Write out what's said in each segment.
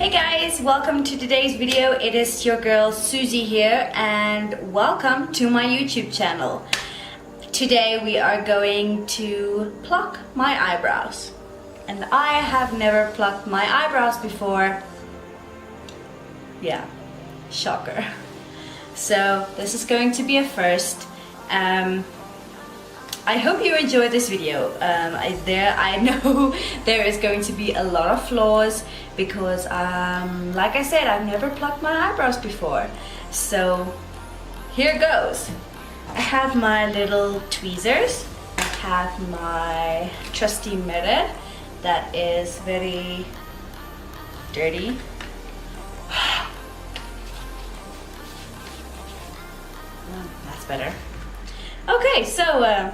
Hey guys, welcome to today's video. It is your girl Susie here and welcome to my YouTube channel. Today we are going to pluck my eyebrows. And I have never plucked my eyebrows before. Yeah, shocker. So this is going to be a first. I hope you enjoyed this video. I know there is going to be a lot of flaws because like I said, I've never plucked my eyebrows before. So here goes. I have my little tweezers. I have my trusty mirror that is very dirty. That's better. Okay, so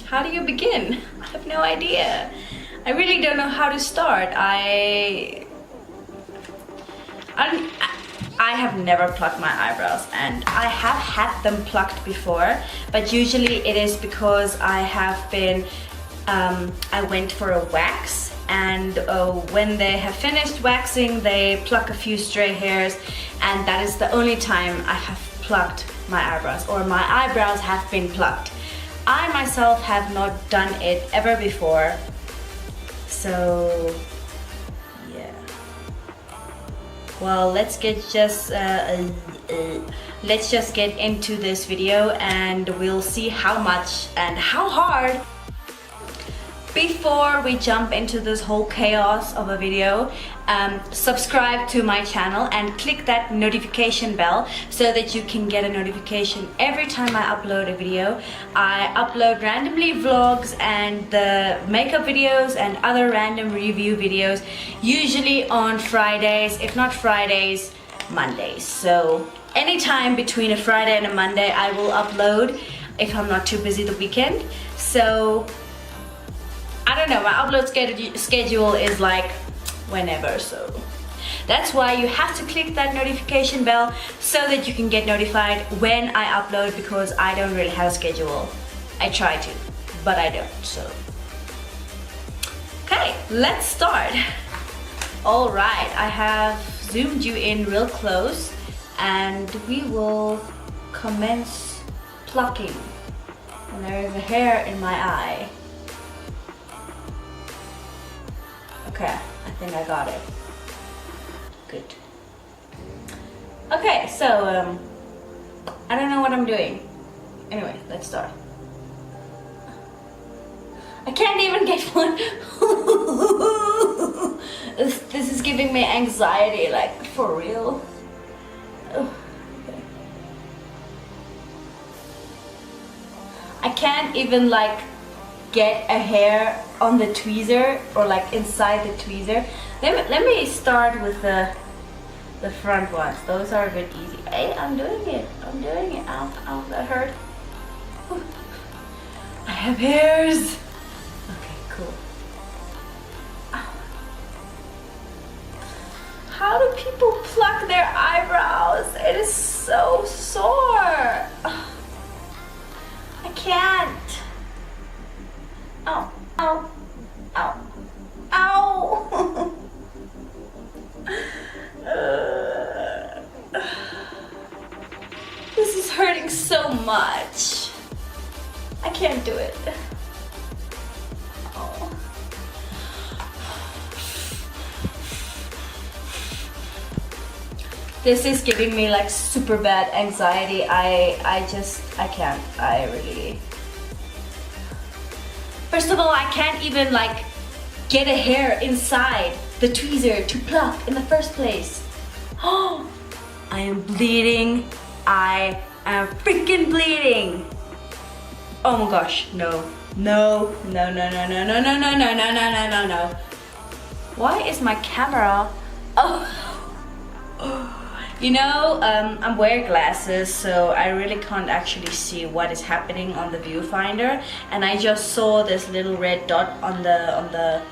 how do you begin? I have no idea. I really don't know how to start. I have never plucked my eyebrows, and I have had them plucked before, but usually it is because I have been I went for a wax, and when they have finished waxing they pluck a few stray hairs, and that is the only time I have plucked my eyebrows, or my eyebrows have been plucked. I myself have not done it ever before, so yeah. Well, let's just get into this video and we'll see how much and how hard. Before we jump into this whole chaos of a video, subscribe to my channel and click that notification bell so that you can get a notification every time I upload a video. I upload randomly vlogs and the makeup videos and other random review videos, usually on Fridays, if not Fridays, Mondays. So anytime between a Friday and a Monday I will upload if I'm not too busy the weekend. So I don't know, my upload schedule is like whenever, so that's why you have to click that notification bell so that you can get notified when I upload, because I don't really have a schedule. I try to, but I don't, so. Okay, let's start. All right, I have zoomed you in real close and we will commence plucking. And there is a hair in my eye. Okay, I think I got it. Good. Okay, so I don't know what I'm doing. Anyway, let's start. I can't even get one. This is giving me anxiety, like for real. Oh, okay. I can't even like get a hair on the tweezer or like inside the tweezer. Let me start with the front ones. Those are a bit easy. Hey, I'm doing it. Ow, ow, that hurt. Whew. I have hairs. Okay, cool. Ow. How do people pluck their eyebrows? It is so sore. I can't. Ow, ow, ow, ow. This is hurting so much. I can't do it. Oh. This is giving me like super bad anxiety. I can't. I really. First of all, I can't even like get a hair inside the tweezer to pluck in the first place. Oh, I am bleeding. I am freaking bleeding. Oh my gosh, no. No, no, no, no, no, no, no, no, no, no, no, no, no, no. Why is my camera? Oh. You know, I'm wearing glasses, so I really can't actually see what is happening on the viewfinder, and I just saw this little red dot on the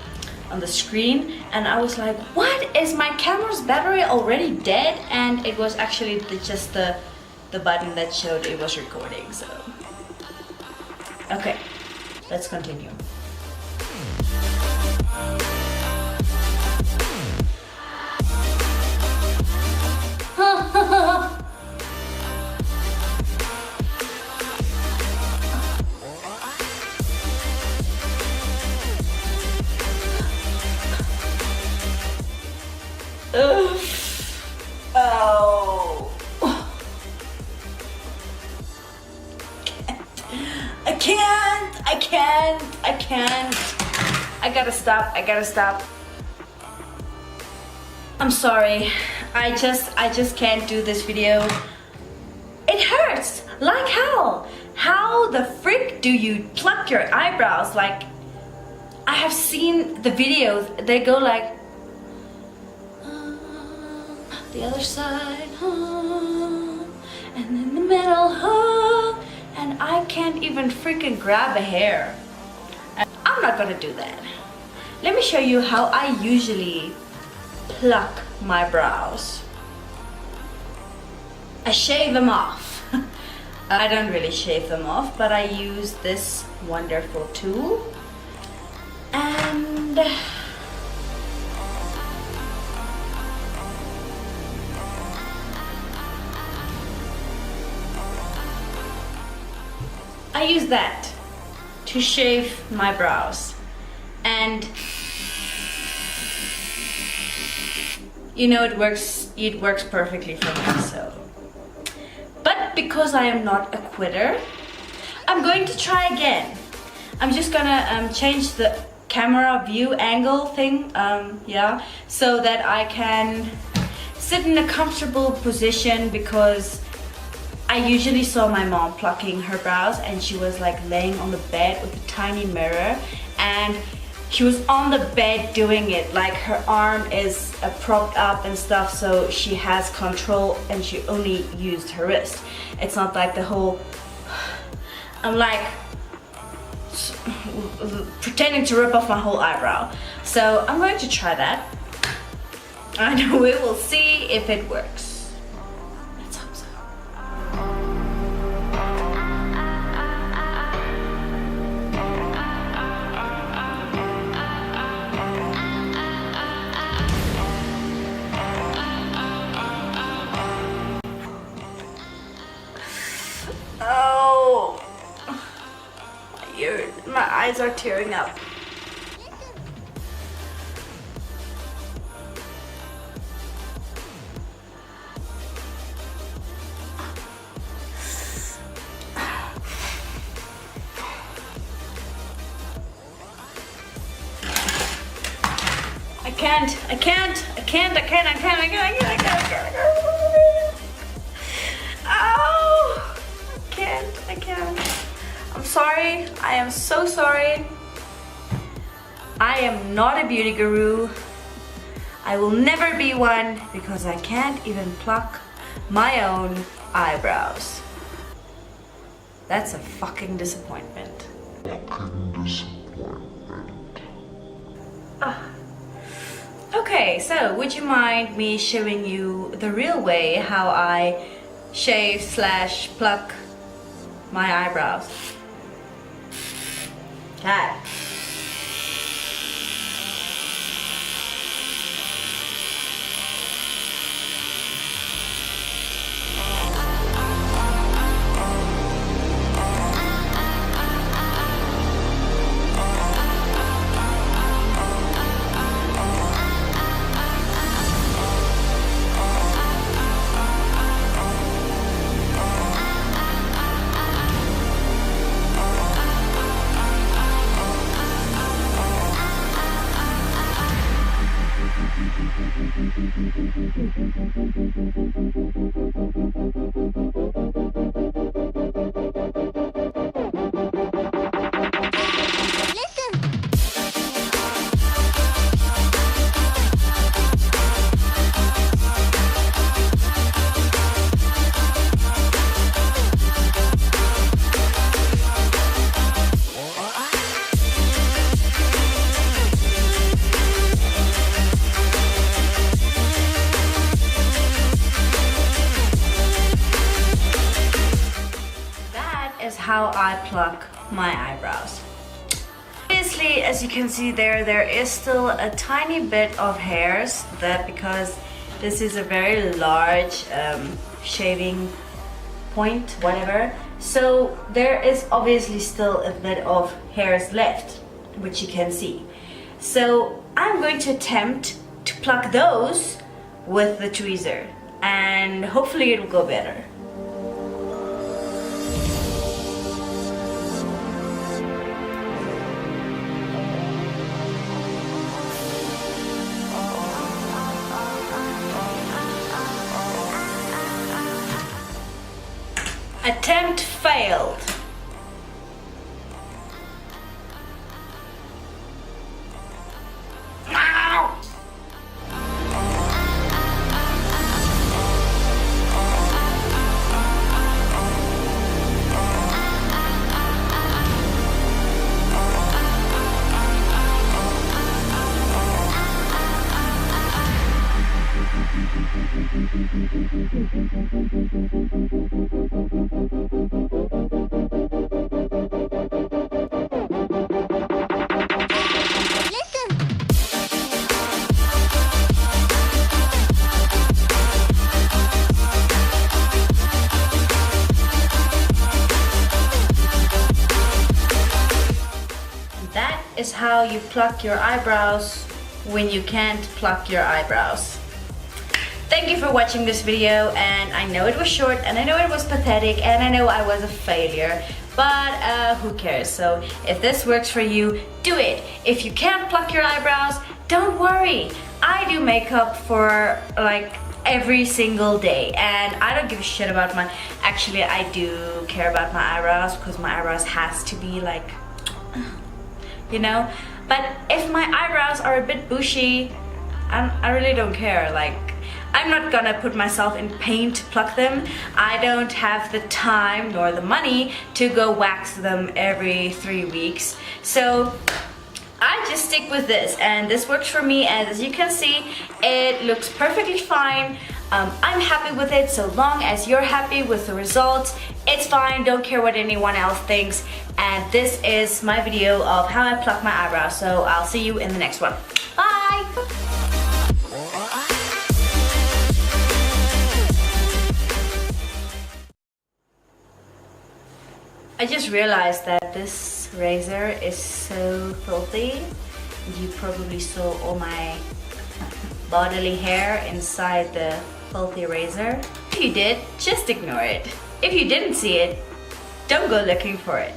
screen, and I was like, what, is my camera's battery already dead? And it was actually just the button that showed it was recording. So okay, let's continue. Oh. I can't. I gotta stop. I'm sorry. I just can't do this video. It hurts like hell. How the frick do you pluck your eyebrows? Like, I have seen the videos. They go like the other side, and in the middle, and I can't even freaking grab a hair. I'm not gonna do that. Let me show you how I usually pluck my brows. I shave them off. I don't really shave them off, but I use this wonderful tool. And I use that to shave my brows. And you know, it works perfectly for me. So, but because I am not a quitter, I'm going to try again. I'm just gonna change the camera view angle thing, yeah, so that I can sit in a comfortable position, because I usually saw my mom plucking her brows, and she was like laying on the bed with a tiny mirror, and she was on the bed doing it, like her arm is propped up and stuff, so she has control, and she only used her wrist. It's not like the whole, I'm like pretending to rip off my whole eyebrow. So I'm going to try that, and we will see if it works. Let's hope so. Oh, my eyes are tearing up. I can't. Oh, I can't. I'm sorry. I am so sorry. I am not a beauty guru. I will never be one, because I can't even pluck my own eyebrows. That's a fucking disappointment. Okay, so would you mind me showing you the real way how I shave / pluck my eyebrows? Okay. How I pluck my eyebrows. Obviously, as you can see there is still a tiny bit of hairs, that because this is a very large shaving point, whatever. So there is obviously still a bit of hairs left, which you can see. So I'm going to attempt to pluck those with the tweezer, and hopefully it will go better. Attempt failed. That is how you pluck your eyebrows when you can't pluck your eyebrows. Thank you for watching this video, and I know it was short, and I know it was pathetic, and I know I was a failure, but who cares? So if this works for you, do it. If you can't pluck your eyebrows, don't worry. I do makeup for like every single day, and I don't give a shit about my, actually I do care about my eyebrows, because my eyebrows has to be like, you know, but if my eyebrows are a bit bushy, I really don't care. Like, I'm not gonna put myself in pain to pluck them. I don't have the time nor the money to go wax them every 3 weeks. So I just stick with this, and this works for me, and as you can see, it looks perfectly fine. I'm happy with it. So long as you're happy with the results, it's fine. Don't care what anyone else thinks. And this is my video of how I pluck my eyebrows. So I'll see you in the next one. Bye! I just realized that this razor is so filthy. You probably saw all my bodily hair inside the filthy razor. If you did, just ignore it. If you didn't see it, don't go looking for it.